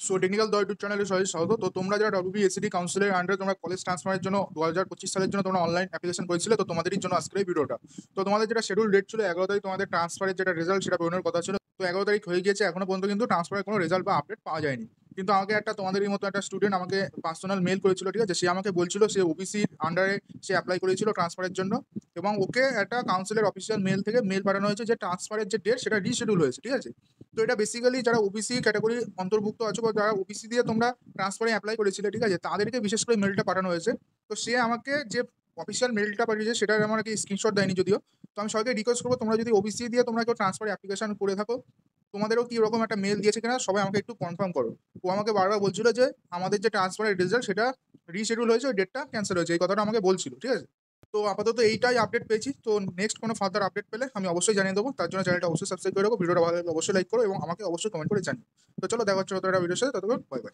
So technical the YouTube চ্যানেলে সবাই স্বাগত। তো তোমরা যারা WBSCD কাউন্সিলের আন্ডারে তোমরা কলেজ ট্রান্সফারের জন্য 2025 সালের জন্য তোমরা অনলাইন অ্যাপ্লিকেশন করেছিলে, তো তোমাদেরই জন্য আজকের এই ভিডিওটা। তো তোমাদের যেটা শিডিউল ডেট ছিল 11 তারিখ, তোমাদের ট্রান্সফারের যেটা রেজাল্ট সেটা বেরোনোর কথা ছিল। তো 11 তারিখ হয়ে গিয়েছে, এখনো পর্যন্ত কিন্তু ট্রান্সফারের কোনো রেজাল্ট বা আপডেট পাওয়া যায়নি। কিন্তু আমাকে একটা তোমাদেরই মতো একটা স্টুডেন্ট আমাকে পার্সোনাল মেল করেছিল, ঠিক আছে? সে আমাকে বলছিল সে ওবিসির আন্ডারে সে অ্যাপ্লাই করেছিল ট্রান্সফারের জন্য, এবং ওকে একটা কাউন্সিলের অফিসিয়াল মেল থেকে মেল পাঠানো হয়েছে যে ট্রান্সফারের যে ডেট সেটা রিশিডিউল হয়েছে, ঠিক আছে? তো এটা বেসিক্যালি যারা ওবিসি ক্যাটাগরি অন্তর্ভুক্ত আছে বা যারা ওবিসি দিয়ে তোমরা ট্রান্সফারে অ্যাপ্লাই করেছিলে, ঠিক আছে, তাদেরকে বিশেষ করে মেলটা পাঠানো হয়েছে। তো সে আমাকে যে অফিসিয়াল মেলটা পাঠিয়েছে সেটার আমাকে স্ক্রিনশট দেয়নি যদিও। তো আমি সবাইকে রিকোয়েস্ট করবো, তোমরা যদি ওবিসি দিয়ে তোমরা কেউ ট্রান্সফারে অ্যাপ্লিকেশন করে থাকো, তোমাদেরও কি এরকম একটা মেল দিয়েছে কিনা সবাই আমাকে একটু কনফার্ম করো। ও আমাকে বারবার বলছিল যে আমাদের যে ট্রান্সফারের রেজাল্ট সেটা রিশিডিউল হয়েছে, ওই ডেটটা ক্যান্সেল হয়েছে, এই কথাটা আমাকে বলছিল, ঠিক আছে? তো আপাতত এইটাই আপডেট পেয়েছি। তো নেক্সট কোনো ফার্দার আপডেট পেলে আমি অবশ্যই জানিয়ে দেবো। তার জন্য চ্যানেলটা অবশ্যই সাবস্ক্রাইব করে রাখো, ভিডিওটা ভালো লাগলে অবশ্যই লাইক করো এবং আমাকে অবশ্যই কমেন্ট করে জানিও। তো চলো, দেখা হচ্ছে নতুন একটা ভিডিওর সাথে, ততক্ষণ বাই বাই।